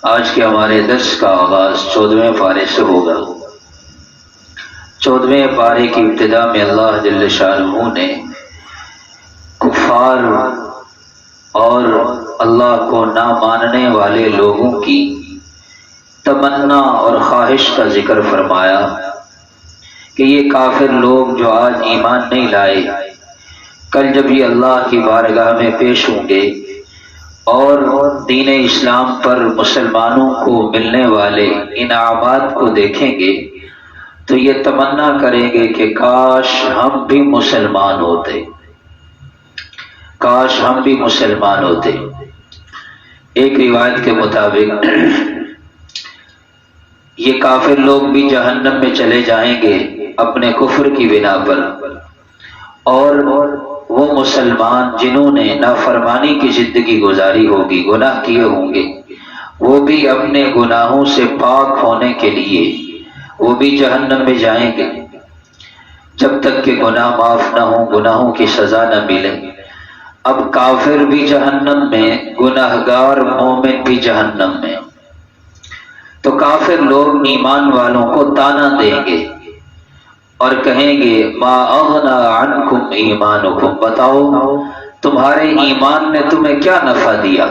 آج کے ہمارے درس کا آغاز 14ویں پارے سے ہوگا۔ 14ویں پارے کی ابتدا میں اللہ جل شانہ نے کفار اور اللہ کو نہ ماننے والے لوگوں کی تمنا اور خواہش کا ذکر فرمایا کہ یہ کافر لوگ جو آج ایمان نہیں لائے، کل جب یہ اللہ کی بارگاہ میں پیش ہوں گے اور دین اسلام پر مسلمانوں کو ملنے والے انعامات کو دیکھیں گے تو یہ تمنا کریں گے کہ کاش ہم بھی مسلمان ہوتے، کاش ہم بھی مسلمان ہوتے۔ ایک روایت کے مطابق یہ کافر لوگ بھی جہنم میں چلے جائیں گے اپنے کفر کی بنا پر، اور وہ مسلمان جنہوں نے نافرمانی کی زندگی گزاری ہوگی، گناہ کیے ہوں گے، وہ بھی اپنے گناہوں سے پاک ہونے کے لیے وہ بھی جہنم میں جائیں گے جب تک کہ گناہ معاف نہ ہوں، گناہوں کی سزا نہ ملے۔ اب کافر بھی جہنم میں، گناہگار مومن بھی جہنم میں، تو کافر لوگ ایمان والوں کو طعنہ دیں گے اور کہیں گے ما اغنا عنکم ایمانکم، بتاؤ تمہارے ایمان نے تمہیں کیا نفع دیا،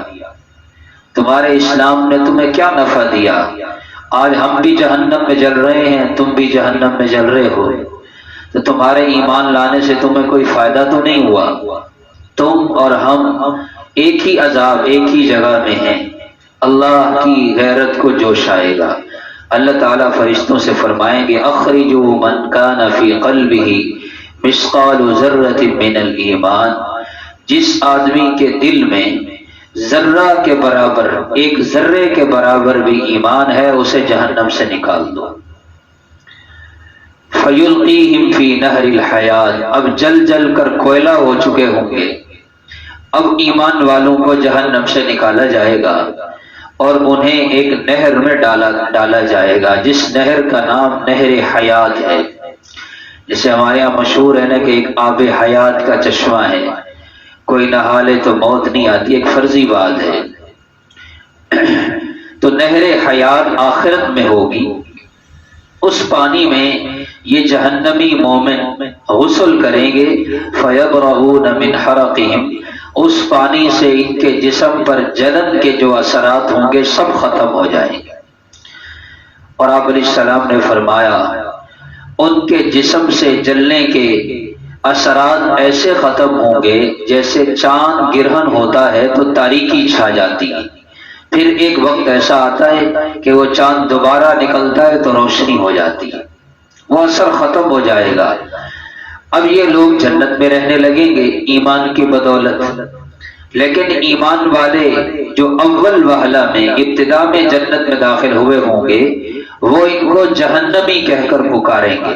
تمہارے اسلام نے تمہیں کیا نفع دیا؟ آج ہم بھی جہنم میں جل رہے ہیں، تم بھی جہنم میں جل رہے ہو، تو تمہارے ایمان لانے سے تمہیں کوئی فائدہ تو نہیں ہوا؟ تم اور ہم ایک ہی عذاب، ایک ہی جگہ میں ہیں۔ اللہ کی غیرت کو جوش آئے گا۔ اللہ تعالیٰ فرشتوں سے فرمائیں گے اخرجوا من کان فی قلبہ مثقال ذرۃ من الایمان، جس آدمی کے دل میں ذرہ کے برابر، ایک ذرے کے برابر بھی ایمان ہے، اسے جہنم سے نکال دو۔ فیلقیہم فی نہر الحیات، اب جل جل کر کوئلہ ہو چکے ہوں گے، اب ایمان والوں کو جہنم سے نکالا جائے گا اور انہیں ایک نہر میں ڈالا جائے گا، جس نہر کا نام نہر حیات ہے۔ جیسے ہمارے یہاں مشہور ہے نا کہ ایک آب حیات کا چشمہ ہے، کوئی نہا لے تو موت نہیں آتی، ایک فرضی بات ہے۔ تو نہر حیات آخرت میں ہوگی، اس پانی میں یہ جہنمی مومن غسل کریں گے، فیبرؤون من حرقہم، اس پانی سے ان کے جسم پر جلن کے جو اثرات ہوں گے سب ختم ہو جائیں گے۔ اور آپ علیہ السلام نے فرمایا ان کے جسم سے جلنے کے اثرات ایسے ختم ہوں گے جیسے چاند گرہن ہوتا ہے تو تاریکی چھا جاتی ہے، پھر ایک وقت ایسا آتا ہے کہ وہ چاند دوبارہ نکلتا ہے تو روشنی ہو جاتی ہے، وہ اثر ختم ہو جائے گا۔ اب یہ لوگ جنت میں رہنے لگیں گے ایمان کی بدولت، لیکن ایمان والے جو اول وہلہ میں، ابتدا میں جنت میں داخل ہوئے ہوں گے، وہ ان کو جہنمی کہہ کر پکاریں گے۔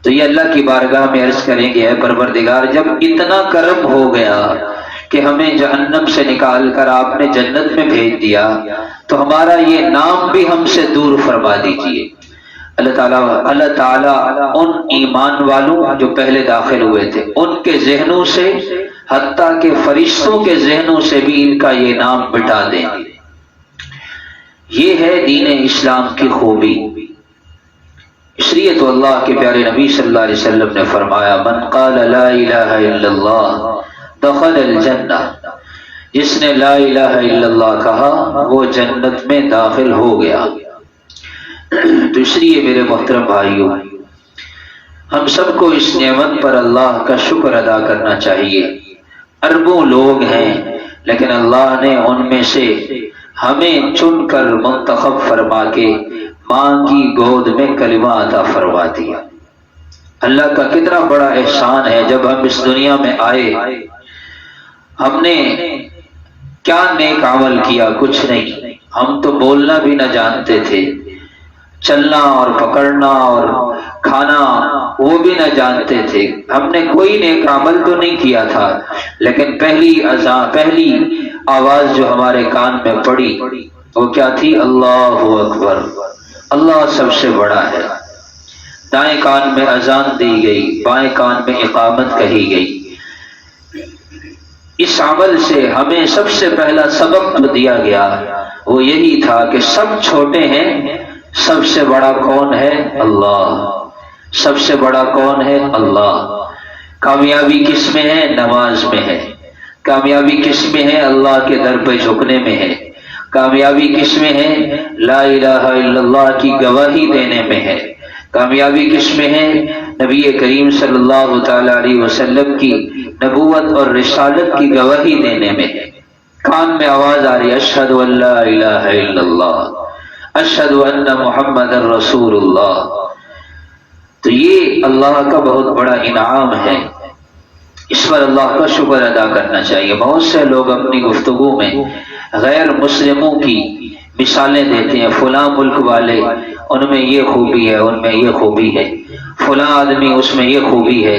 تو یہ اللہ کی بارگاہ میں عرض کریں گے اے پروردگار، جب اتنا کرم ہو گیا کہ ہمیں جہنم سے نکال کر آپ نے جنت میں بھیج دیا، تو ہمارا یہ نام بھی ہم سے دور فرما دیجئے۔ اللہ تعالیٰ ان ایمان والوں جو پہلے داخل ہوئے تھے ان کے ذہنوں سے، حتیٰ کہ فرشتوں کے ذہنوں سے بھی ان کا یہ نام مٹا دیں گے۔ یہ ہے دین اسلام کی خوبی۔ اس لیے تو اللہ کے پیارے نبی صلی اللہ علیہ وسلم نے فرمایا من قال لا الہ الا اللہ دخل الجنہ، جس نے لا الہ الا اللہ کہا وہ جنت میں داخل ہو گیا۔ تو اس لیے میرے محترم بھائیوں، ہم سب کو اس نعمت پر اللہ کا شکر ادا کرنا چاہیے۔ اربوں لوگ ہیں لیکن اللہ نے ان میں سے ہمیں چن کر منتخب فرما کے ماں کی گود میں کلمہ عطا فرما دیا۔ اللہ کا کتنا بڑا احسان ہے، جب ہم اس دنیا میں آئے ہم نے کیا نیک عمل کیا؟ کچھ نہیں، ہم تو بولنا بھی نہ جانتے تھے، چلنا اور پکڑنا اور کھانا وہ بھی نہ جانتے تھے، ہم نے کوئی نیک عمل تو نہیں کیا تھا، لیکن پہلی اذان، پہلی آواز جو ہمارے کان میں پڑی وہ کیا تھی؟ اللہ اکبر، اللہ سب سے بڑا ہے۔ دائیں کان میں اذان دی گئی، بائیں کان میں اقامت کہی گئی۔ اس عمل سے ہمیں سب سے پہلا سبق جو دیا گیا وہ یہی تھا کہ سب چھوٹے ہیں، سب سے بڑا کون ہے؟ اللہ۔ سب سے بڑا کون ہے؟ اللہ۔ کامیابی کس میں ہے؟ نماز میں ہے۔ کامیابی کس میں ہے؟ اللہ کے در پہ جھکنے میں ہے۔ کامیابی کس میں ہے؟ لا الہ الا اللہ کی گواہی دینے میں ہے۔ کامیابی کس میں ہے؟ نبی کریم صلی اللہ تعالی علیہ وسلم کی نبوت اور رسالت کی گواہی دینے میں ہے۔ کان میں آواز آ رہی ہے، اشہد ان لا الہ الا اللہ، اشہد ان محمد رسول اللہ۔ تو یہ اللہ کا بہت بڑا انعام ہے، اس پر اللہ کا شکر ادا کرنا چاہیے۔ بہت سے لوگ اپنی گفتگو میں غیر مسلموں کی مثالیں دیتے ہیں، فلاں ملک والے ان میں یہ خوبی ہے، ان میں یہ خوبی ہے، فلاں آدمی اس میں یہ خوبی ہے،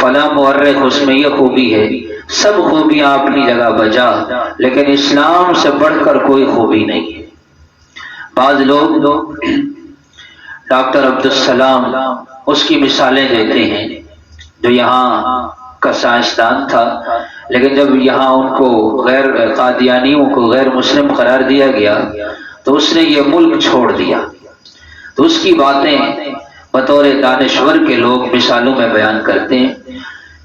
فلاں مورخ اس میں یہ خوبی ہے۔ سب خوبیاں اپنی جگہ بجا، لیکن اسلام سے بڑھ کر کوئی خوبی نہیں ہے۔ بعض لوگ ڈاکٹر عبدالسلام اس کی مثالیں دیتے ہیں، جو یہاں کا سائنسدان تھا، لیکن جب یہاں ان کو غیر قادیانیوں کو غیر مسلم قرار دیا گیا تو اس نے یہ ملک چھوڑ دیا۔ تو اس کی باتیں بطور دانشور کے لوگ مثالوں میں بیان کرتے ہیں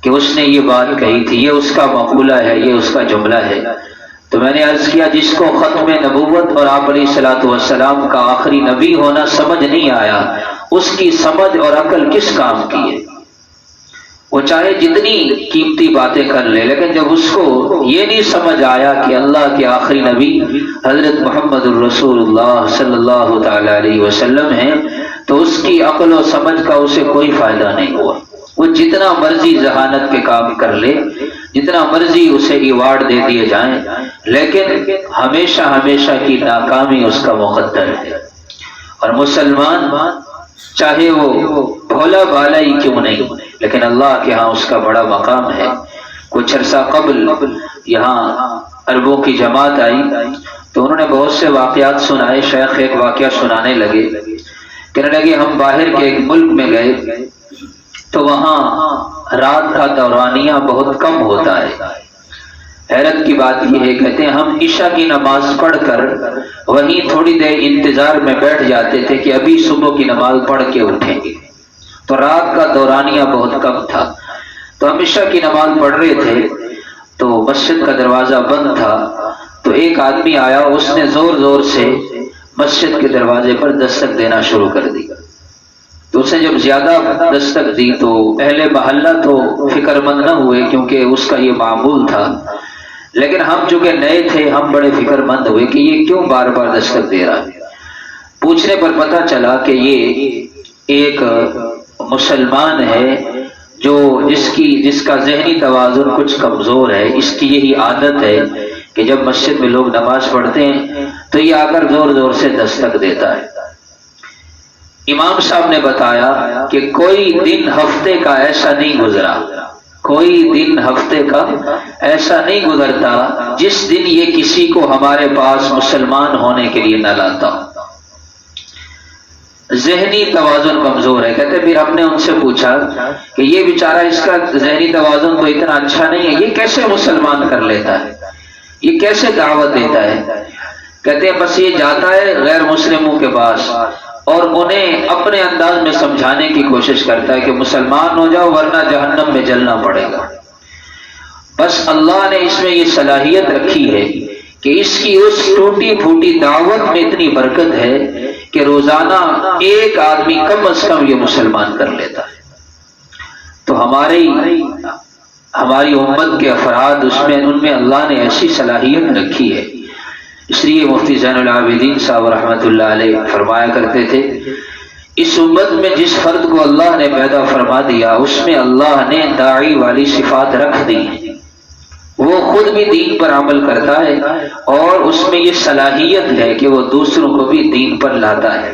کہ اس نے یہ بات کہی تھی، یہ اس کا مقولہ ہے، یہ اس کا جملہ ہے۔ تو میں نے عرض کیا، جس کو ختم نبوت اور آپ علیہ الصلوۃ والسلام کا آخری نبی ہونا سمجھ نہیں آیا، اس کی سمجھ اور عقل کس کام کی ہے؟ وہ چاہے جتنی قیمتی باتیں کر لے، لیکن جب اس کو یہ نہیں سمجھ آیا کہ اللہ کے آخری نبی حضرت محمد الرسول اللہ صلی اللہ تعالی علیہ وسلم ہیں، تو اس کی عقل و سمجھ کا اسے کوئی فائدہ نہیں ہوا۔ وہ جتنا مرضی ذہانت کے کام کر لے، جتنا مرضی اسے ایوارڈ دے دیے جائیں، لیکن ہمیشہ ہمیشہ کی ناکامی اس کا مقدر ہے۔ اور مسلمان چاہے وہ بھولا بھالا ہی کیوں نہیں، لیکن اللہ کے ہاں اس کا بڑا مقام ہے۔ کچھ عرصہ قبل یہاں عربوں کی جماعت آئی تو انہوں نے بہت سے واقعات سنائے۔ شیخ ایک واقعہ سنانے لگے، کہنے لگے ہم باہر کے ایک ملک میں گئے تو وہاں رات کا دورانیہ بہت کم ہوتا ہے۔ حیرت کی بات یہ ہے، کہتے ہیں ہم عشاء کی نماز پڑھ کر وہیں تھوڑی دیر انتظار میں بیٹھ جاتے تھے کہ ابھی صبح کی نماز پڑھ کے اٹھیں گے، تو رات کا دورانیہ بہت کم تھا۔ تو ہم عشاء کی نماز پڑھ رہے تھے تو مسجد کا دروازہ بند تھا، تو ایک آدمی آیا، اس نے زور زور سے مسجد کے دروازے پر دستک دینا شروع کر دی۔ تو اس نے جب زیادہ دستک دی تو اہل محلہ تو فکر مند نہ ہوئے، کیونکہ اس کا یہ معمول تھا، لیکن ہم چونکہ نئے تھے ہم بڑے فکر مند ہوئے کہ یہ کیوں بار بار دستک دے رہا ہے۔ پوچھنے پر پتہ چلا کہ یہ ایک مسلمان ہے جو جس کا ذہنی توازن کچھ کمزور ہے۔ اس کی یہی عادت ہے کہ جب مسجد میں لوگ نماز پڑھتے ہیں تو یہ آ کر زور زور سے دستک دیتا ہے۔ امام صاحب نے بتایا کہ کوئی دن ہفتے کا ایسا نہیں گزرا، کوئی دن ہفتے کا ایسا نہیں گزرتا جس دن یہ کسی کو ہمارے پاس مسلمان ہونے کے لیے نہ لاتا۔ ذہنی توازن کمزور ہے۔ کہتے پھر ہم نے ان سے پوچھا کہ یہ بیچارہ، اس کا ذہنی توازن تو اتنا اچھا نہیں ہے، یہ کیسے مسلمان کر لیتا ہے، یہ کیسے دعوت دیتا ہے؟ کہتے ہیں بس یہ جاتا ہے غیر مسلموں کے پاس اور انہیں اپنے انداز میں سمجھانے کی کوشش کرتا ہے کہ مسلمان ہو جاؤ ورنہ جہنم میں جلنا پڑے گا۔ بس اللہ نے اس میں یہ صلاحیت رکھی ہے کہ اس کی اس ٹوٹی پھوٹی دعوت میں اتنی برکت ہے کہ روزانہ ایک آدمی کم از کم یہ مسلمان کر لیتا ہے۔ تو ہماری امت کے افراد ان میں اللہ نے ایسی صلاحیت رکھی ہے۔ اس لیے مفتی زین العابدین صاحب رحمۃ اللہ علیہ فرمایا کرتے تھے، اس امت میں جس فرد کو اللہ نے پیدا فرما دیا اس میں اللہ نے داعی والی صفات رکھ دی ہیں۔ وہ خود بھی دین پر عمل کرتا ہے اور اس میں یہ صلاحیت ہے کہ وہ دوسروں کو بھی دین پر لاتا ہے۔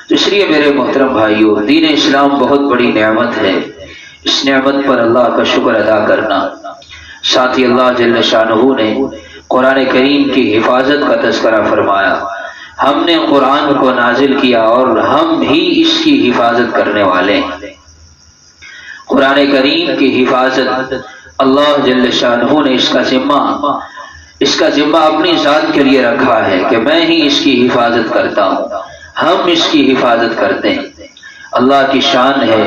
اس لیے میرے محترم بھائیو، دین اسلام بہت بڑی نعمت ہے، اس نعمت پر اللہ کا شکر ادا کرنا۔ ساتھ ہی اللہ جل شانہ نے قرآن کریم کی حفاظت کا تذکرہ فرمایا۔ ہم نے قرآن کو نازل کیا اور ہم ہی اس کی حفاظت کرنے والے ہیں۔ قرآن کریم کی حفاظت اللہ جل شانہ نے اس کا ذمہ اپنی ذات کے لیے رکھا ہے کہ میں ہی اس کی حفاظت کرتا ہوں، ہم اس کی حفاظت کرتے ہیں۔ اللہ کی شان ہے،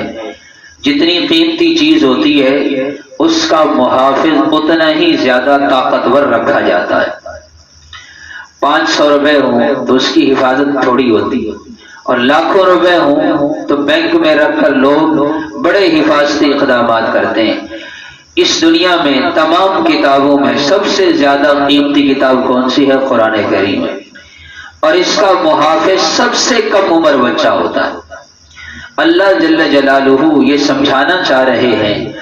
جتنی قیمتی چیز ہوتی ہے اس کا محافظ اتنا ہی زیادہ طاقتور رکھا جاتا ہے۔ 500 روپے ہوں تو اس کی حفاظت تھوڑی ہوتی ہے، اور لاکھوں روپے ہوں تو بینک میں رکھ کر لوگ بڑے حفاظتی اقدامات کرتے ہیں۔ اس دنیا میں تمام کتابوں میں سب سے زیادہ قیمتی کتاب کون سی ہے؟ قرآن کریم ہے، اور اس کا محافظ سب سے کم عمر بچہ ہوتا ہے۔ اللہ جل جلالہ یہ سمجھانا چاہ رہے ہیں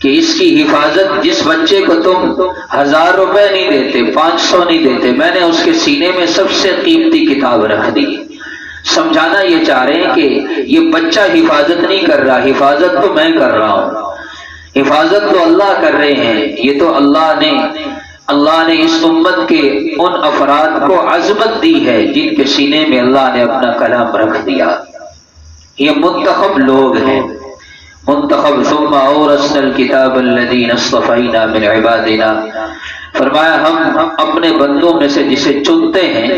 کہ اس کی حفاظت، جس بچے کو تم 1000 روپے نہیں دیتے، 500 نہیں دیتے، میں نے اس کے سینے میں سب سے قیمتی کتاب رکھ دی۔ سمجھانا یہ چاہ رہے ہیں کہ یہ بچہ حفاظت نہیں کر رہا، حفاظت تو میں کر رہا ہوں، حفاظت تو اللہ کر رہے ہیں۔ یہ تو اللہ نے اس امت کے ان افراد کو عظمت دی ہے جن کے سینے میں اللہ نے اپنا کلام رکھ دیا۔ یہ منتخب لوگ ہیں، منتخب۔ ثم اورثنا الکتاب الذین اصطفینا من عبادنا، فرمایا ہم اپنے بندوں میں سے جسے چنتے ہیں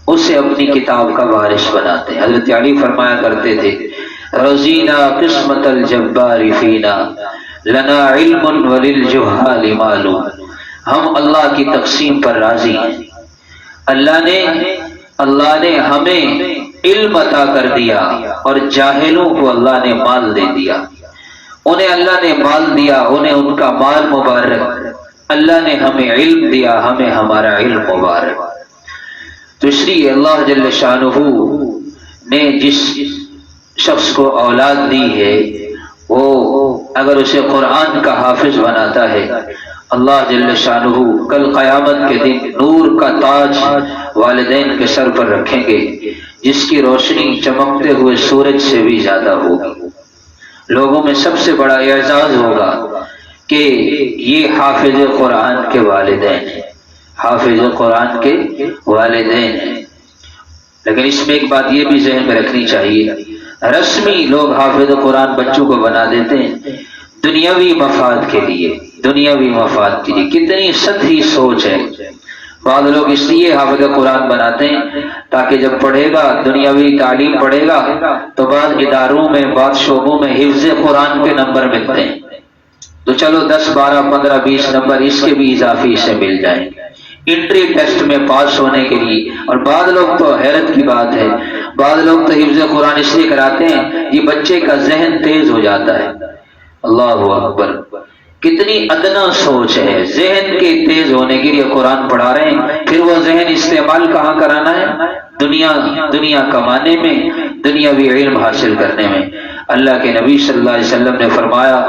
اسے اپنی کتاب کا وارث بناتے ہیں۔ حضرت علی فرمایا کرتے تھے رضینا قسمت الجبار فینا لنا علم وللجہال مال، ہم اللہ کی تقسیم پر راضی ہیں۔ اللہ نے ہمیں علم عطا کر دیا اور جاہلوں کو اللہ نے مال دے دیا۔ انہیں اللہ نے مال دیا، انہیں ان کا مال مبارک، اللہ نے ہمیں علم دیا، ہمیں ہمارا علم مبارک۔ تو اس لیے اللہ جل شانہ نے جس شخص کو اولاد دی ہے وہ اگر اسے قرآن کا حافظ بناتا ہے، اللہ جل شانہ کل قیامت کے دن نور کا تاج والدین کے سر پر رکھیں گے، جس کی روشنی چمکتے ہوئے سورج سے بھی زیادہ ہوگی۔ لوگوں میں سب سے بڑا اعزاز ہوگا کہ یہ حافظ قرآن کے والدین ہیں، حافظ قرآن کے والدین ہیں۔ لیکن اس میں ایک بات یہ بھی ذہن میں رکھنی چاہیے، رسمی لوگ حافظ قرآن بچوں کو بنا دیتے ہیں دنیاوی مفاد کے لیے، دنیاوی مفاد کے لیے۔ کتنی سطحی سوچ ہے۔ بعض لوگ اس لیے حافظ قرآن بناتے ہیں تاکہ جب پڑھے گا، دنیاوی تعلیم پڑھے گا تو بعض اداروں میں، بعض شعبوں میں حفظ قرآن کے نمبر ملتے ہیں، تو چلو 10 12 15 20 نمبر اس کے بھی اضافی سے مل جائیں انٹری ٹیسٹ میں پاس ہونے کے لیے۔ اور بعض لوگ تو حیرت کی بات ہے، بعض لوگ تو حفظ قرآن اس لیے کراتے ہیں یہ بچے کا ذہن تیز ہو جاتا ہے۔ اللہ اکبر، کتنی ادنا سوچ ہے، ذہن کے تیز ہونے کے لیے قرآن پڑھا رہے ہیں، پھر وہ ذہن استعمال کہاں کرانا ہے؟ دنیا کمانے میں، دنیاوی علم حاصل کرنے میں۔ اللہ کے نبی صلی اللہ علیہ وسلم نے فرمایا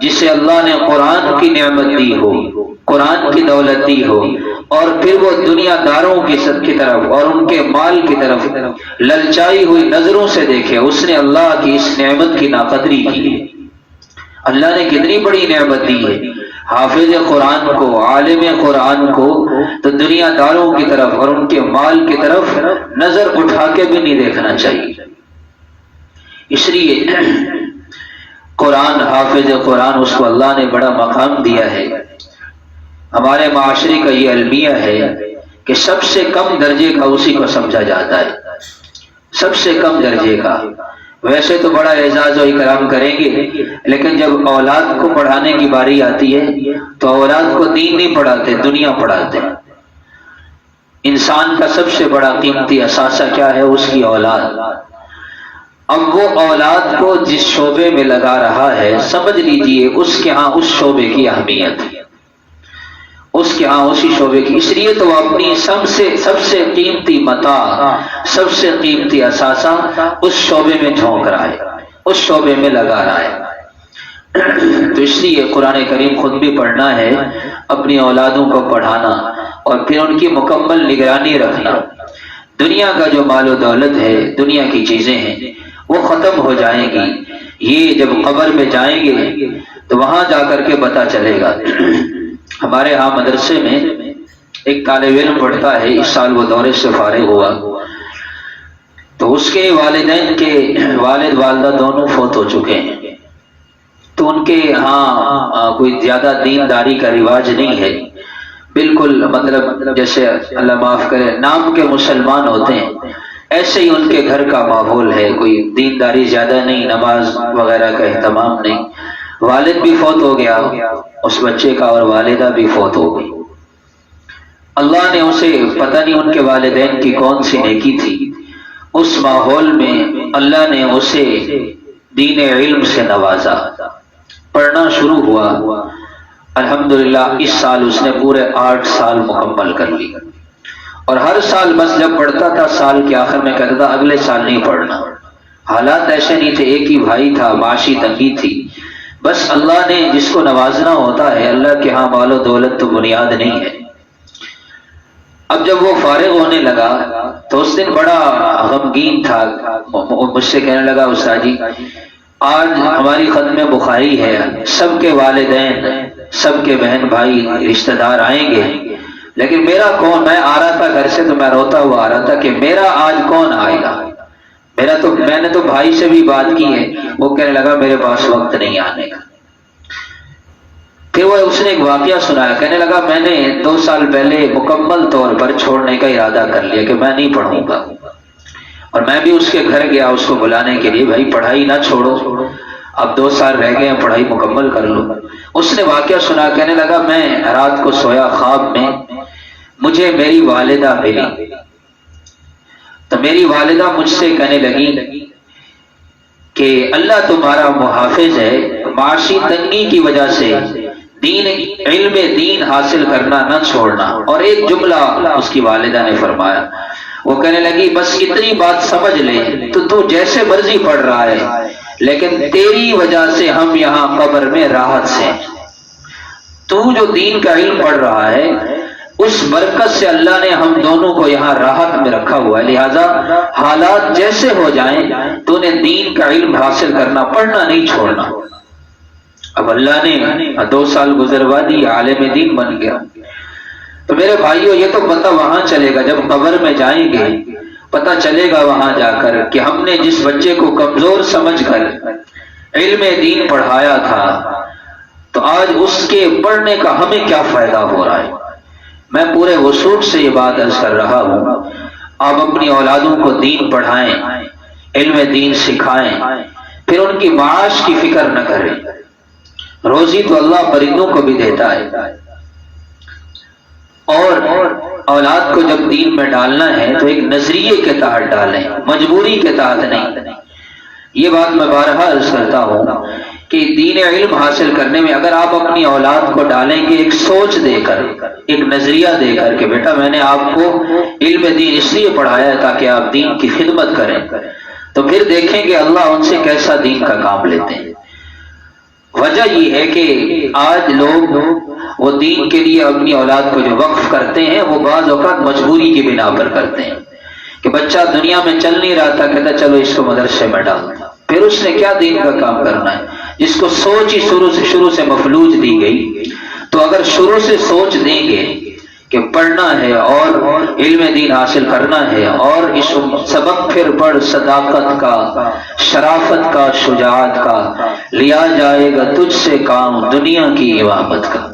جسے اللہ نے قرآن کی نعمت دی ہو، قرآن کی دولت دی ہو، اور پھر وہ دنیا داروں کی طرف اور ان کے مال کی طرف للچائی ہوئی نظروں سے دیکھے، اس نے اللہ کی اس نعمت کی ناقدری کی۔ اللہ نے کتنی بڑی نعمت دی ہے حافظ قرآن کو، عالم قرآن کو، تو دنیا داروں کی طرف اور ان کے مال کی طرف نظر اٹھا کے بھی نہیں دیکھنا چاہیے۔ اس لیے قرآن، حافظ قرآن، اس کو اللہ نے بڑا مقام دیا ہے۔ ہمارے معاشرے کا یہ المیہ ہے کہ سب سے کم درجے کا اسی کو سمجھا جاتا ہے، سب سے کم درجے کا۔ ویسے تو بڑا اعزاز و اکرام کریں گے، لیکن جب اولاد کو پڑھانے کی باری آتی ہے تو اولاد کو دین نہیں پڑھاتے، دنیا پڑھاتے ہیں۔ انسان کا سب سے بڑا قیمتی اثاثہ کیا ہے؟ اس کی اولاد۔ اب وہ اولاد کو جس شعبے میں لگا رہا ہے، سمجھ لیجئے اس کے ہاں اس شعبے کی اہمیت ہے، اس کے ہاں اسی شعبے کی۔ اس لیے تو وہ اپنی سب سے قیمتی متاع، سب سے قیمتی اثاثہ اس شعبے میں جھونک رہا ہے، اس شعبے میں لگا رہا ہے۔ تو اس لیے قرآن کریم خود بھی پڑھنا ہے، اپنی اولادوں کو پڑھانا، اور پھر ان کی مکمل نگرانی رکھنا۔ دنیا کا جو مال و دولت ہے، دنیا کی چیزیں ہیں، وہ ختم ہو جائیں گی۔ یہ جب قبر میں جائیں گے تو وہاں جا کر کے پتہ چلے گا۔ ہمارے ہاں مدرسے میں ایک طالب علم پڑھتا ہے، اس سال وہ دورے سے فارغ ہوا، تو اس کے والدین کے والد والدہ دونوں فوت ہو چکے ہیں۔ تو ان کے ہاں کوئی زیادہ دینداری کا رواج نہیں ہے، بالکل مطلب جیسے اللہ معاف کرے نام کے مسلمان ہوتے ہیں ایسے ہی ان کے گھر کا ماحول ہے، کوئی دینداری زیادہ نہیں، نماز وغیرہ کا اہتمام نہیں۔ والد بھی فوت ہو گیا اس بچے کا اور والدہ بھی فوت ہو گئی۔ اللہ نے اسے پتہ نہیں ان کے والدین کی کون سی نیکی تھی، اس ماحول میں اللہ نے اسے دین علم سے نوازا، پڑھنا شروع ہوا۔ الحمدللہ اس سال اس نے پورے 8 سال مکمل کر لی، اور ہر سال بس جب پڑھتا تھا سال کے آخر میں کہتا تھا اگلے سال نہیں پڑھنا۔ حالات ایسے نہیں تھے، ایک ہی بھائی تھا، معاشی تنگی تھی، بس اللہ نے جس کو نوازنا ہوتا ہے، اللہ کے ہاں مال و دولت تو بنیاد نہیں ہے۔ اب جب وہ فارغ ہونے لگا تو اس دن بڑا غمگین تھا، مجھ سے کہنے لگا استاد جی آج ہماری ختم بخاری ہے، سب کے والدین سب کے بہن بھائی رشتہ دار آئیں گے، لیکن میرا کون؟ میں آ رہا تھا گھر سے تو میں روتا ہوا آ رہا تھا کہ میرا آج کون آئے گا؟ میں نے تو بھائی سے بھی بات کی ہے، وہ کہنے لگا میرے پاس وقت نہیں آنے کا۔ پھر وہ اس نے ایک واقعہ سنایا، کہنے لگا میں نے 2 سال پہلے مکمل طور پر چھوڑنے کا ارادہ کر لیا کہ میں نہیں پڑھوں گا، اور میں بھی اس کے گھر گیا اس کو بلانے کے لیے، بھائی پڑھائی نہ چھوڑو، اب 2 سال رہ گئے ہیں پڑھائی مکمل کر لو۔ اس نے واقعہ سنا، کہنے لگا میں رات کو سویا، خواب میں مجھے میری والدہ ملی، تو میری والدہ مجھ سے کہنے لگی کہ اللہ تمہارا محافظ ہے، معاشی تنگی کی وجہ سے علم دین حاصل کرنا نہ چھوڑنا۔ اور ایک جملہ اس کی والدہ نے فرمایا، وہ کہنے لگی بس اتنی بات سمجھ لے تو جیسے مرضی پڑھ رہا ہے، لیکن تیری وجہ سے ہم یہاں قبر میں راحت سے، تو جو دین کا علم پڑھ رہا ہے اس برکت سے اللہ نے ہم دونوں کو یہاں راحت میں رکھا ہوا ہے، لہذا حالات جیسے ہو جائیں تو نے دین کا علم حاصل کرنا، پڑھنا نہیں چھوڑنا۔ اب اللہ نے 2 سال گزروا دی، عالم دین بن گیا۔ تو میرے بھائیوں یہ تو پتہ وہاں چلے گا جب قبر میں جائیں گے، پتہ چلے گا وہاں جا کر کہ ہم نے جس بچے کو کمزور سمجھ کر علم دین پڑھایا تھا تو آج اس کے پڑھنے کا ہمیں کیا فائدہ ہو رہا ہے۔ میں پورے وسوخ سے یہ بات عرض کر رہا ہوں، آپ اپنی اولادوں کو دین پڑھائیں، علم دین سکھائیں، پھر ان کی معاش کی فکر نہ کریں۔ روزی تو اللہ پرندوں کو بھی دیتا ہے، اور اولاد کو جب دین میں ڈالنا ہے تو ایک نظریے کے تحت ڈالیں، مجبوری کے تحت نہیں۔ یہ بات میں بارہا عرض کرتا ہوں کہ دین علم حاصل کرنے میں اگر آپ اپنی اولاد کو ڈالیں گے ایک سوچ دے کر، ایک نظریہ دے کر کہ بیٹا میں نے آپ کو علم دین اس لیے پڑھایا ہے تاکہ آپ دین کی خدمت کریں، تو پھر دیکھیں گے اللہ ان سے کیسا دین کا کام لیتے ہیں۔ وجہ یہ ہے کہ آج لوگ وہ دین کے لیے اپنی اولاد کو جو وقف کرتے ہیں وہ بعض اوقات مجبوری کی بنا پر کرتے ہیں، کہ بچہ دنیا میں چل نہیں رہا تھا، کہتا چلو اس کو مدرسے میں ڈالتا، پھر اس نے کیا دین کا کام کرنا ہے؟ جس کو سوچ ہی شروع سے مفلوج دی گئی، تو اگر شروع سے سوچ دیں گے کہ پڑھنا ہے اور علم دین حاصل کرنا ہے، اور اس سبق پھر پڑھ صداقت کا، شرافت کا، شجاعت کا، لیا جائے گا تجھ سے کام دنیا کی امامت کا۔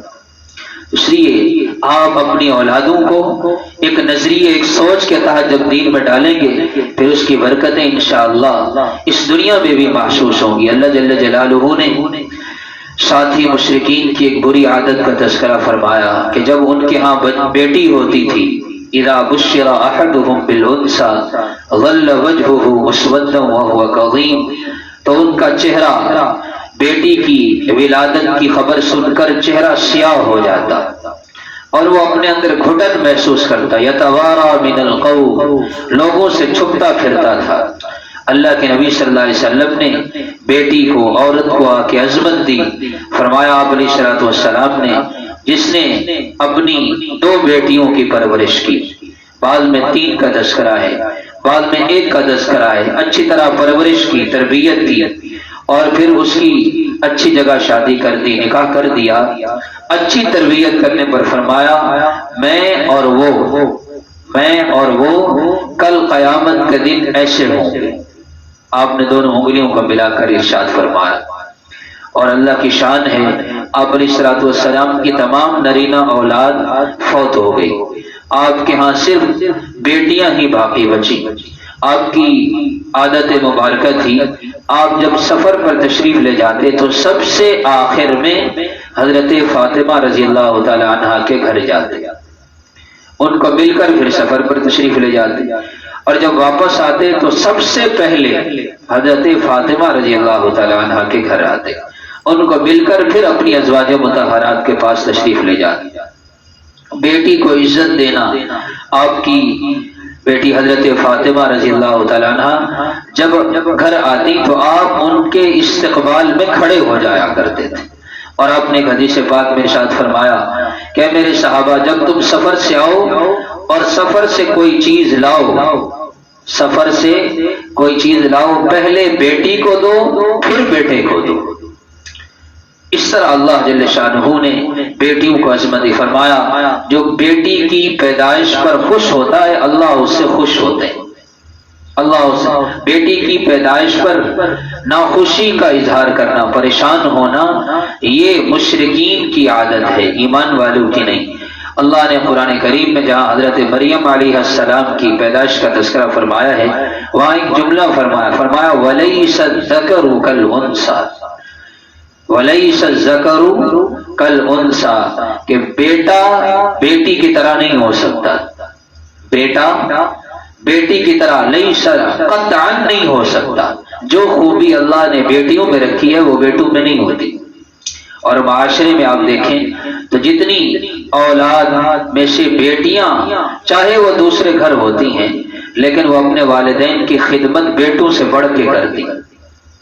اس لیے آپ اپنی اولادوں کو ایک نظریے، ایک سوچ کے تحت جب دین میں ڈالیں گے پھر اس کی برکتیں انشاءاللہ اس دنیا میں بھی محسوس ہوں گی۔ اللہ جل جلالہ نے ساتھی مشرکین کی ایک بری عادت کا تذکرہ فرمایا کہ جب ان کے ہاں بیٹی ہوتی تھی، اذا بشر احدهم بالانثى ظل وجهه مسودا وهو كظيم، تو ان کا چہرہ بیٹی کی ولادت کی خبر سن کر چہرہ سیاہ ہو جاتا اور وہ اپنے اندر گھٹن محسوس کرتا، یتوارا من القوم، لوگوں سے چھپتا پھرتا تھا۔ اللہ کے نبی صلی اللہ علیہ وسلم نے بیٹی کو، عورت کو آ کے عظمت دی، فرمایا آپ علیہ الصلوۃ والسلام نے جس نے اپنی 2 بیٹیوں کی پرورش کی، بعد میں 3 کا تذکرہ ہے، بعد میں 1 کا تذکرہ ہے، اچھی طرح پرورش کی، تربیت کی، اور پھر اس کی اچھی جگہ شادی کر دی، نکاح کر دیا، اچھی تربیت کرنے پر فرمایا میں اور وہ کل قیامت کے دن ایسے ہوں گے۔ آپ نے دونوں انگلیوں کو ملا کر ارشاد فرمایا، اور اللہ کی شان ہے آپ علیہ الصلوۃ والسلام کی تمام نرینہ اولاد فوت ہو گئی، آپ کے ہاں صرف بیٹیاں ہی باقی بچی۔ آپ کی عادت مبارکہ تھی، آپ جب سفر پر تشریف لے جاتے تو سب سے آخر میں حضرت فاطمہ رضی اللہ تعالی عنہا کے گھر جاتے، ان کو مل کر پھر سفر پر تشریف لے جاتے، اور جب واپس آتے تو سب سے پہلے حضرت فاطمہ رضی اللہ تعالی عنہا کے گھر آتے، ان کو مل کر پھر اپنی ازواج مطہرات کے پاس تشریف لے جاتے۔ بیٹی کو عزت دینا، آپ کی بیٹی حضرت فاطمہ رضی اللہ تعالی عنہا جب گھر آتی تو آپ ان کے استقبال میں کھڑے ہو جایا کرتے تھے، اور آپ نے حدیث پاک میں ارشاد فرمایا کہ میرے صحابہ جب تم سفر سے آؤ اور سفر سے کوئی چیز لاؤ، سفر سے کوئی چیز لاؤ پہلے بیٹی کو دو پھر بیٹے کو دو۔ اس طرح اللہ جل شانہ نے بیٹیوں کو عظمت فرمایا، جو بیٹی کی پیدائش پر خوش ہوتا ہے اللہ اس سے خوش ہوتے ہیں، اللہ اس سے بیٹی کی پیدائش پر ناخوشی کا اظہار کرنا، پریشان ہونا، یہ مشرکین کی عادت ہے، ایمان والوں کی نہیں۔ اللہ نے قرآن کریم میں جہاں حضرت مریم علیہ السلام کی پیدائش کا تذکرہ فرمایا ہے وہاں ایک جملہ فرمایا وَلَيْسَ الذَّكَرُ كَالْأُنثَىٰ، وَلَيْسَ الذَّكَرُ كَالْأُنثَىٰ، کہ بیٹا بیٹی کی طرح نہیں ہو سکتا، بیٹا بیٹی کی طرح لیس قطعاً نہیں ہو سکتا، جو خوبی اللہ نے بیٹیوں میں رکھی ہے وہ بیٹوں میں نہیں ہوتی۔ اور معاشرے میں آپ دیکھیں تو جتنی اولاد میں سے بیٹیاں چاہے وہ دوسرے گھر ہوتی ہیں لیکن وہ اپنے والدین کی خدمت بیٹوں سے بڑھ کے کرتی،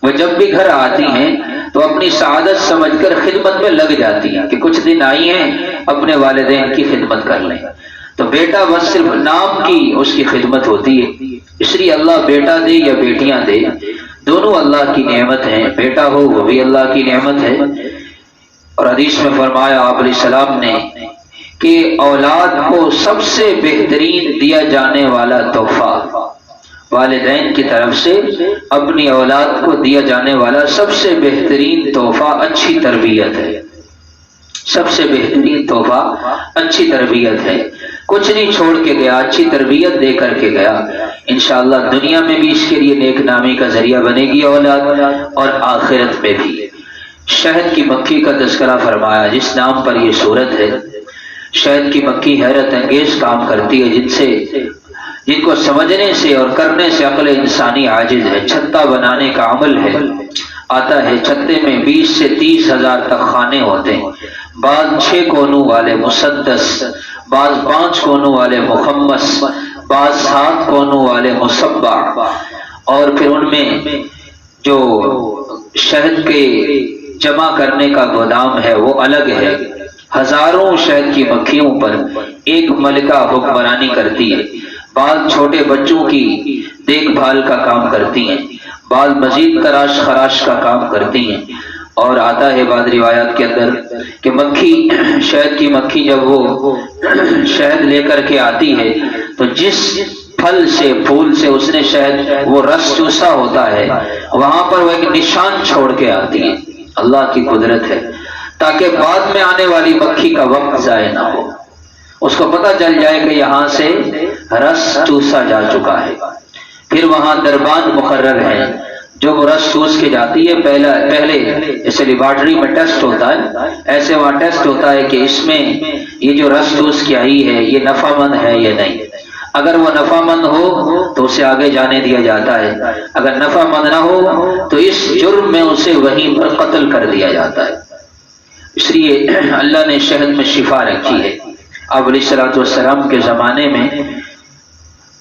وہ جب بھی گھر آتی ہیں تو اپنی سعادت سمجھ کر خدمت میں لگ جاتی ہیں کہ کچھ دن آئی ہیں اپنے والدین کی خدمت کر لیں۔ تو بیٹا بس صرف نام کی اس کی خدمت ہوتی ہے، اس لیے اللہ بیٹا دے یا بیٹیاں دے دونوں اللہ کی نعمت ہیں، بیٹا ہو وہ بھی اللہ کی نعمت ہے۔ اور حدیث میں فرمایا آپ علیہ السلام نے کہ اولاد کو سب سے بہترین دیا جانے والا تحفہ، والدین کی طرف سے اپنی اولاد کو دیا جانے والا سب سے بہترین تحفہ اچھی تربیت ہے، سب سے بہترین تحفہ اچھی تربیت ہے۔ کچھ نہیں چھوڑ کے گیا، اچھی تربیت دے کر کے گیا، انشاءاللہ دنیا میں بھی اس کے لیے نیک نامی کا ذریعہ بنے گی اولاد، اور آخرت میں بھی۔ شہد کی مکھی کا تذکرہ فرمایا جس نام پر یہ صورت ہے۔ شہد کی مکھی حیرت انگیز کام کرتی ہے جن کو سمجھنے سے اور کرنے سے عقل انسانی عاجز ہے۔ چھتا بنانے کا عمل ہے، آتا ہے چھتے میں 20 سے 30 ہزار تک خانے ہوتے ہیں، بعض 6 کونوں والے مسدس، بعض 5 کونوں والے مخمس، بعض 7 کونوں والے مصبع، اور پھر ان میں جو شہد کے جمع کرنے کا گودام ہے وہ الگ ہے۔ ہزاروں شہد کی مکھیوں پر ایک ملکہ حکمرانی کرتی ہے، بعض چھوٹے بچوں کی دیکھ بھال کا کام کرتی ہیں، بعض مزید تراش خراش کا کام کرتی ہیں۔ اور آتا ہے بعض روایات کے اندر کہ مکھی، شہد کی مکھی جب وہ شہد لے کر کے آتی ہے تو جس پھل سے پھول سے اس نے شہد وہ رس چوسا ہوتا ہے وہاں پر وہ ایک نشان چھوڑ کے آتی ہے، اللہ کی قدرت ہے، تاکہ بعد میں آنے والی مکھی کا وقت ضائع نہ ہو، اس کو پتہ چل جائے کہ یہاں سے رس چوسا جا چکا ہے۔ پھر وہاں دربان مقرر ہے جو وہ رس چوس کے جاتی ہے، پہلے جیسے لیبارٹری میں ٹیسٹ ہوتا ہے ایسے وہاں ٹیسٹ ہوتا ہے کہ اس میں یہ جو رس چوس کے آئی ہے یہ نفع مند ہے یا نہیں، اگر وہ نفع مند ہو تو اسے آگے جانے دیا جاتا ہے، اگر نفع مند نہ ہو تو اس جرم میں اسے وہیں پر قتل کر دیا جاتا ہے۔ اس لیے اللہ نے شہد میں شفا رکھی ہے۔ آپ علیہ الصلوۃ والسلام کے زمانے میں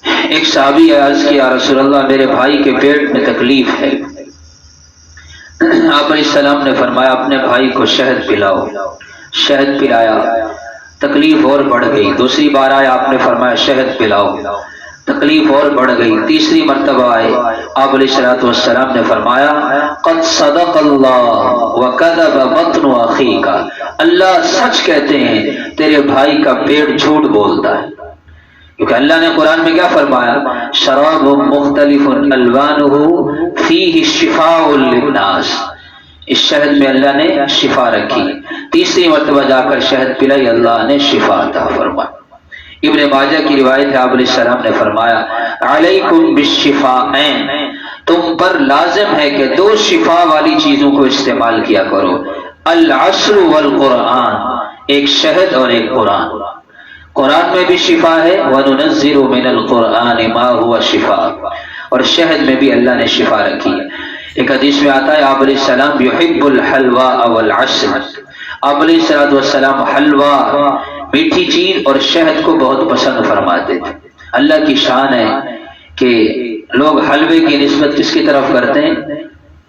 ایک صحابی عرض کیا رسول اللہ میرے بھائی کے پیٹ میں تکلیف ہے، آپ علیہ السلام نے فرمایا اپنے بھائی کو شہد پلاؤ، شہد پلایا، تکلیف اور بڑھ گئی، دوسری بار آئے آپ نے فرمایا شہد پلاؤ، تکلیف اور بڑھ گئی، تیسری مرتبہ آئے آپ علیہ الصلوۃ والسلام نے فرمایا قد صدق اللہ وکذب بطن اخیک، اللہ سچ کہتے ہیں تیرے بھائی کا پیٹ جھوٹ بولتا ہے، کیونکہ اللہ نے قرآن میں کیا فرمایا شراب مختلف الوانہ فیہ شفاء للناس، اس شہد میں اللہ نے شفا رکھی. تیسری مرتبہ جا کر شہد پلائی، اللہ نے شفا عطا فرمائی. ابن ماجہ کی روایت ہے، آپ علیہ السلام نے فرمایا علیکم بالشفاءین، تم پر لازم ہے کہ دو شفا والی چیزوں کو استعمال کیا کرو، العسل والقرآن، ایک شہد اور ایک قرآن. قرآن میں بھی شفا ہے، وَنُنَزِّلُ مِنَ الْقُرْآنِ مَا هُوَ شِفَاء، اور شہد میں بھی اللہ نے شفا رکھی ہے. ایک حدیث میں آتا ہے آپ علیہ السلام یحب الحلوى والعسل، آپ علیہ السلام حلوہ، میٹھی چیز اور شہد کو بہت پسند فرماتے تھے. اللہ کی شان ہے کہ لوگ حلوے کی نسبت کس کی طرف کرتے ہیں؟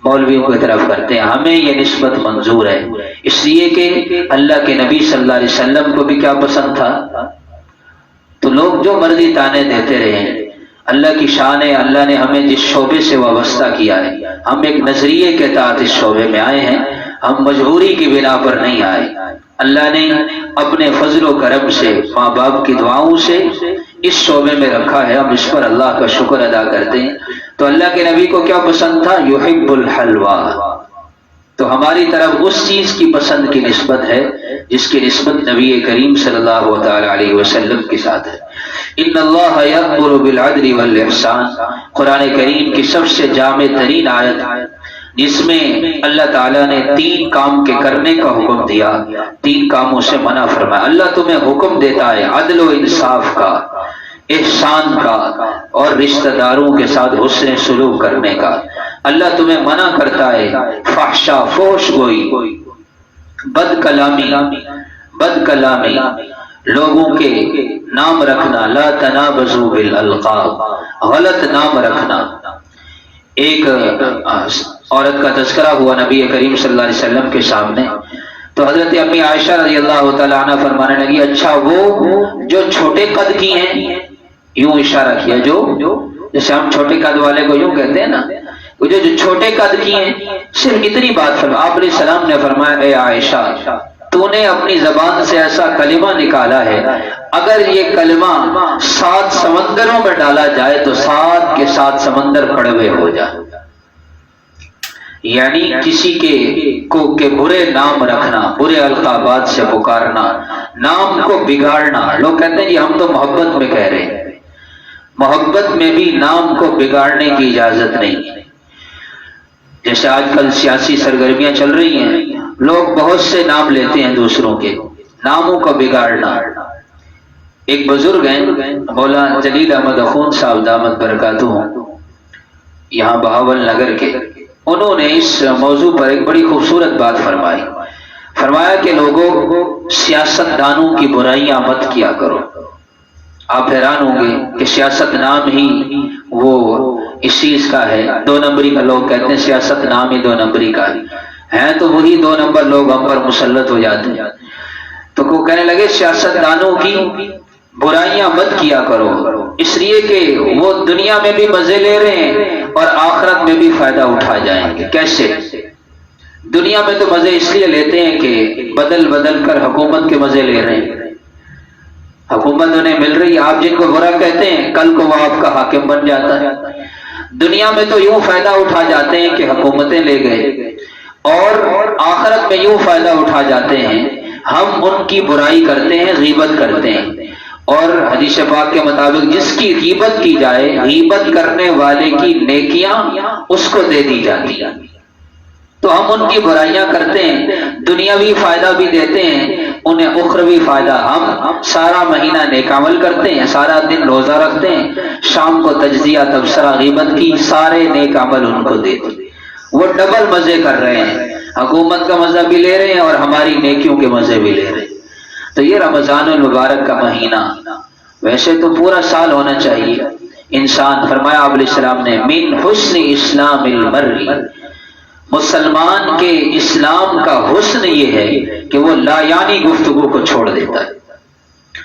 مولویوں کی طرف کرتے ہیں. ہمیں یہ نسبت منظور ہے، اس لیے کہ اللہ کے نبی صلی اللہ علیہ وسلم کو بھی کیا پسند تھا. تو لوگ جو مرضی تانے دیتے رہے، اللہ کی شان ہے، اللہ نے ہمیں جس شعبے سے وابستہ کیا ہے، ہم ایک نظریے کے تحت اس شعبے میں آئے ہیں، ہم مجبوری کی بنا پر نہیں آئے. اللہ نے اپنے فضل و کرم سے، ماں باپ کی دعاؤں سے اس شعبے میں رکھا ہے، ہم اس پر اللہ کا شکر ادا کرتے ہیں. تو اللہ کے نبی کو کیا پسند تھا؟ یحب الحلوہ. تو ہماری طرف اس چیز کی پسند کی نسبت ہے جس کی نسبت نبی کریم صلی اللہ تعالی علیہ وسلم کے ساتھ ہے. ان اللہ یأمر بالعدل والاحسان، قرآن کریم کی سب سے جامع ترین آیت جس میں اللہ تعالیٰ نے 3 کام کے کرنے کا حکم دیا، 3 کاموں سے منع فرمایا. اللہ تمہیں حکم دیتا ہے عدل و انصاف کا، احسان کا، اور رشتہ داروں کے ساتھ حسن سلوک کرنے کا. اللہ تمہیں منع کرتا ہے فحشا، فحش گوئی، بد کلامی، لوگوں کے نام رکھنا، لا تنابزوا بالالقاب، غلط نام رکھنا. ایک عورت کا تذکرہ ہوا نبی کریم صلی اللہ علیہ وسلم کے سامنے، تو حضرت امی عائشہ رضی اللہ تعالیٰ عنہ فرمانے لگی اچھا وہ جو چھوٹے قد کی ہیں، یوں اشارہ کیا، جو جیسے ہم چھوٹے قد والے کو یوں کہتے ہیں نا، وہ جو چھوٹے قد کی ہیں، صرف اتنی بات فرمایا. آپ علیہ السلام نے فرمایا اے عائشہ، تو نے اپنی زبان سے ایسا کلمہ نکالا ہے، اگر یہ کلمہ 7 سمندروں میں ڈالا جائے تو 7 کے 7 سمندر کڑوے ہو جائیں. یعنی کسی کے برے نام رکھنا، برے القابات سے پکارنا، نام کو بگاڑنا. لوگ کہتے ہیں جی ہم تو محبت میں کہہ رہے ہیں، محبت میں بھی نام کو بگاڑنے کی اجازت نہیں. جیسے آج کل سیاسی سرگرمیاں چل رہی ہیں، لوگ بہت سے نام لیتے ہیں دوسروں کے، ناموں کو بگاڑنا. ایک بزرگ ہیں مولانا جلیل احمد اخون صاحب دامت برکاتہ، یہاں بہاول نگر کے، انہوں نے اس موضوع پر ایک بڑی خوبصورت بات فرمایا کہ لوگوں سیاست دانوں کی برائیاں مت کیا کرو. آپ حیران ہوں گے کہ سیاست نام ہی وہ اس چیز کا ہے، 2 نمبری کا. لوگ کہتے ہیں سیاست نام ہی 2 نمبری کا ہے، تو وہی 2 نمبر لوگ ہم پر مسلط ہو جاتے ہیں. تو وہ کہنے لگے سیاست دانوں کی برائیاں مت کیا کرو، اس لیے کہ وہ دنیا میں بھی مزے لے رہے ہیں اور آخرت میں بھی فائدہ اٹھا جائیں گے. کیسے؟ دنیا میں تو مزے اس لیے لیتے ہیں کہ بدل کر حکومت کے مزے لے رہے ہیں، حکومت انہیں مل رہی، آپ جن کو برا کہتے ہیں کل کو وہ آپ کا حاکم بن جاتا ہے. دنیا میں تو یوں فائدہ اٹھا جاتے ہیں کہ حکومتیں لے گئے، اور آخرت میں یوں فائدہ اٹھا جاتے ہیں ہم ان کی برائی کرتے ہیں، غیبت کرتے ہیں. اور حدیث پاک کے مطابق جس کی غیبت کی جائے، غیبت کرنے والے کی نیکیاں اس کو دے دی جاتی ہیں. تو ہم ان کی برائیاں کرتے ہیں، دنیاوی فائدہ بھی دیتے ہیں، انہیں اخروی فائدہ. ہم سارا مہینہ نیک عمل کرتے ہیں، سارا دن روزہ رکھتے ہیں، شام کو تجزیہ تبصرہ غیبت کی، سارے نیک عمل ان کو دیتے ہیں. وہ ڈبل مزے کر رہے ہیں، حکومت کا مزہ بھی لے رہے ہیں اور ہماری نیکیوں کے مزے بھی لے رہے ہیں. تو یہ رمضان المبارک کا مہینہ، ویسے تو پورا سال ہونا چاہیے. انسان، فرمایا آپ علیہ السلام نے، من حسن اسلام المرء، مسلمان کے اسلام کا حسن یہ ہے کہ وہ لا یعنی گفتگو کو چھوڑ دیتا ہے.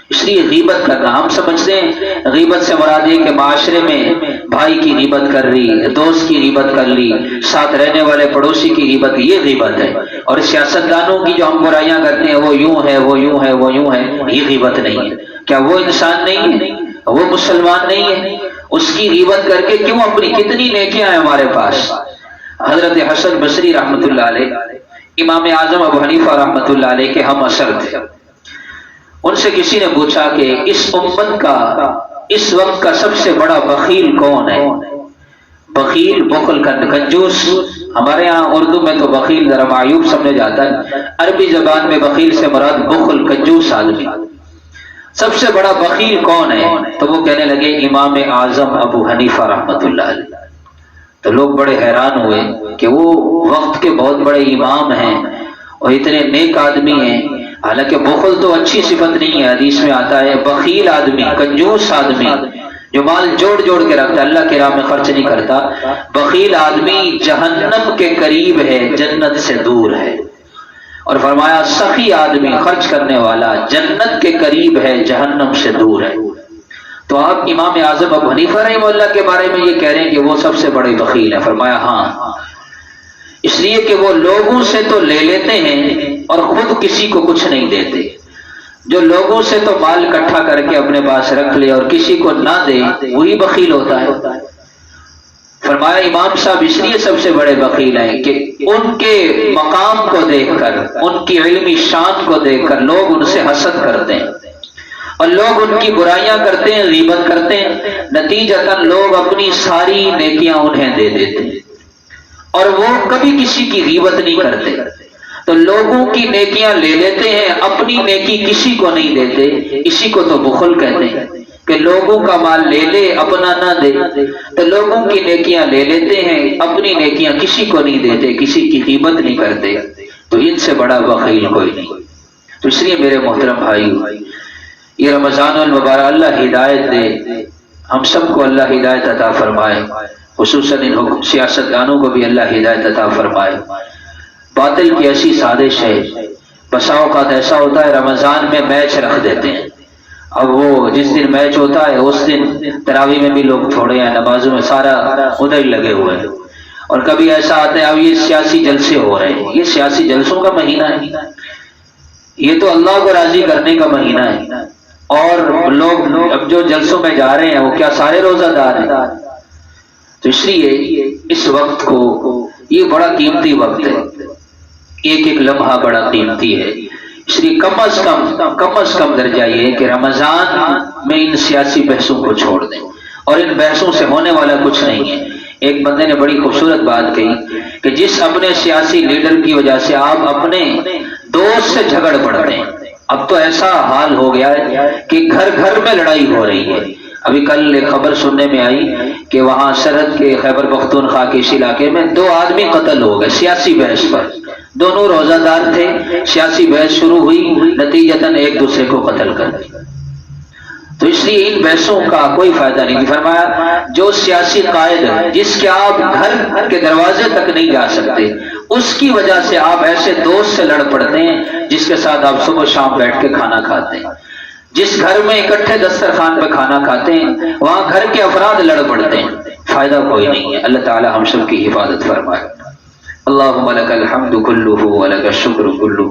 اس لیے غیبت کرنا، ہم سمجھتے ہیں غیبت سے مراد یہ کہ معاشرے میں بھائی کی غیبت کر لی، دوست کی غیبت کر لی، ساتھ رہنے والے پڑوسی کی غیبت، یہ غیبت ہے. اور سیاست دانوں کی جو ہم برائیاں کرتے ہیں، وہ یوں ہے، وہ یوں ہے، وہ یوں ہے، یہ غیبت نہیں ہے. کیا وہ انسان نہیں ہے؟ وہ مسلمان نہیں ہے؟ اس کی غیبت کر کے کیوں؟ اپنی کتنی نیکیاں ہیں ہمارے پاس، حضرت حسن بصری رحمۃ اللہ علیہ امام اعظم ابو حنیفہ رحمۃ اللہ علیہ کے ہم عصر تھے. ان سے کسی نے پوچھا کہ اس امت کا اس وقت کا سب سے بڑا بخیل کون ہے؟ بخیل، بخل کرنا، کنجوس. ہمارے ہاں اردو میں تو بخیل ذرا معیوب سمجھا جاتا ہے، عربی زبان میں بخیل سے مراد بخل، کنجوس آدمی. سب سے بڑا بخیل کون ہے؟ تو وہ کہنے لگے امام اعظم ابو حنیفہ رحمۃ اللہ علیہ. تو لوگ بڑے حیران ہوئے کہ وہ وقت کے بہت بڑے امام ہیں اور اتنے نیک آدمی ہیں. حالانکہ بخل تو اچھی صفت نہیں ہے، حدیث میں آتا ہے بخیل آدمی، کنجوس آدمی جو مال جوڑ جوڑ کے رکھتا ہے، اللہ کی راہ میں خرچ نہیں کرتا، بخیل آدمی جہنم کے قریب ہے، جنت سے دور ہے. اور فرمایا سخی آدمی، خرچ کرنے والا، جنت کے قریب ہے، جہنم سے دور ہے. تو آپ امام اعظم ابو حنیفہ رحمہ اللہ کے بارے میں یہ کہہ رہے ہیں کہ وہ سب سے بڑے بخیل ہیں. فرمایا ہاں، اس لیے کہ وہ لوگوں سے تو لے لیتے ہیں اور خود کسی کو کچھ نہیں دیتے. جو لوگوں سے تو مال اکٹھا کر کے اپنے پاس رکھ لے اور کسی کو نہ دے، وہی بخیل ہوتا ہے. فرمایا امام صاحب اس لیے سب سے بڑے بخیل ہیں کہ ان کے مقام کو دیکھ کر، ان کی علمی شان کو دیکھ کر لوگ ان سے حسد کرتے ہیں اور لوگ ان کی برائیاں کرتے ہیں، غیبت کرتے ہیں. نتیجتاً لوگ اپنی ساری نیکیاں انہیں دے دیتے ہیں اور وہ کبھی کسی کی غیبت نہیں کرتے. تو لوگوں کی نیکیاں لے لیتے ہیں، اپنی نیکی کسی کو نہیں دیتے. اسی کو تو بخل کہتے ہیں کہ لوگوں کا مال لے لے، اپنا نہ دے. تو لوگوں کی نیکیاں لے لیتے ہیں، اپنی نیکیاں کسی کو نہیں دیتے، کسی کی غیبت نہیں کرتے. تو ان سے بڑا بخیل کوئی نہیں. تو اس لیے میرے محترم بھائیو، یہ رمضان المبارک اللہ ہدایت دے، ہم سب کو اللہ ہدایت عطا فرمائے، خصوصاً ان سیاستدانوں کو بھی اللہ ہدایت عطا فرمائے. باطل کی ایسی سازش ہے، بسا اوقات ایسا ہوتا ہے رمضان میں میچ رکھ دیتے ہیں. اب وہ جس دن میچ ہوتا ہے اس دن تراویح میں بھی لوگ تھوڑے ہیں، نمازوں میں سارا ادھر لگے ہوئے ہیں. اور کبھی ایسا آتا ہے اب یہ سیاسی جلسے ہو رہے ہیں. یہ سیاسی جلسوں کا مہینہ ہے، یہ تو اللہ کو راضی کرنے کا مہینہ ہے. اور لوگ اب جو جلسوں میں جا رہے ہیں وہ کیا سارے روزہ دار ہیں؟ تو اس لیے اس وقت کو، یہ بڑا قیمتی وقت ہے، ایک ایک لمحہ بڑا قیمتی ہے. اس لیے کم از کم درجہ یہ ہے کہ رمضان میں ان سیاسی بحثوں کو چھوڑ دیں، اور ان بحثوں سے ہونے والا کچھ نہیں ہے. ایک بندے نے بڑی خوبصورت بات کہی کہ جس اپنے سیاسی لیڈر کی وجہ سے آپ اپنے دوست سے جھگڑ پڑتے ہیں. اب تو ایسا حال ہو گیا ہے کہ گھر گھر میں لڑائی ہو رہی ہے. ابھی کل ایک خبر سننے میں آئی کہ وہاں سرحد کے خیبر پختونخوا کے اس علاقے میں 2 آدمی قتل ہو گئے سیاسی بحث پر. دونوں روزہ دار تھے، سیاسی بحث شروع ہوئی، نتیجتاً ایک دوسرے کو قتل کر دیا. تو اس لیے ان بحثوں کا کوئی فائدہ نہیں. فرمایا جو سیاسی قائد جس کے آپ گھر کے دروازے تک نہیں جا سکتے، اس کی وجہ سے آپ ایسے دوست سے لڑ پڑتے ہیں جس کے ساتھ آپ صبح شام بیٹھ کے کھانا کھاتے ہیں. جس گھر میں اکٹھے دسترخوان پہ کھانا کھاتے ہیں وہاں گھر کے افراد لڑ پڑتے ہیں، فائدہ کوئی نہیں ہے. اللہ تعالی ہم سب کی حفاظت فرمائے. اللہم لک الحمد کلہ ولک الشکر کلہ،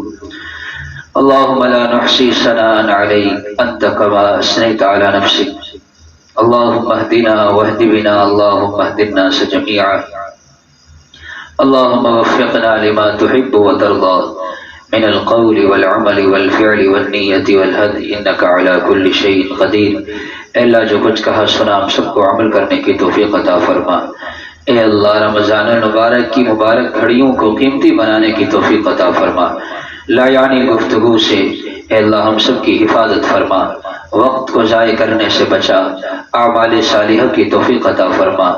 اللہم لا نحصی ثناء علیک انت کما اثنیت علی نفسک، اللہم اہدنا واہد بنا، اللہم اہد الناس جميعا، اللہم وفقنا لما تحب وترضى من القول والعمل والفعل والنیت والہدی انک علی کل شیء قدیر. اے اللہ جو کچھ کہا سنا ہم سب کو عمل کرنے کی توفیق عطا فرما. اے اللہ رمضان المبارک کی مبارک گھڑیوں کو قیمتی بنانے کی توفیق عطا فرما. لا یعنی گفتگو سے اے اللہ ہم سب کی حفاظت فرما، وقت کو ضائع کرنے سے بچا، اعمال صالحہ کی توفیق عطا فرما.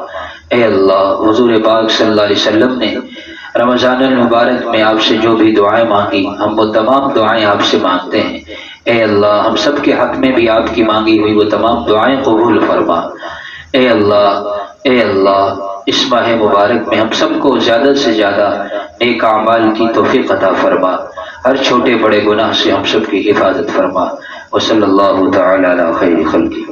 اے اللہ حضور پاک صلی اللہ علیہ وسلم نے رمضان المبارک میں آپ سے جو بھی دعائیں مانگی، ہم وہ تمام دعائیں آپ سے مانگتے ہیں. اے اللہ ہم سب کے حق میں بھی آپ کی مانگی ہوئی وہ تمام دعائیں قبول فرما. اے اللہ اس ماہ مبارک میں ہم سب کو زیادہ سے زیادہ نیک اعمال کی توفیق عطا فرما، ہر چھوٹے بڑے گناہ سے ہم سب کی حفاظت فرما. وصلی اللہ تعالی علی خیر خلقہ.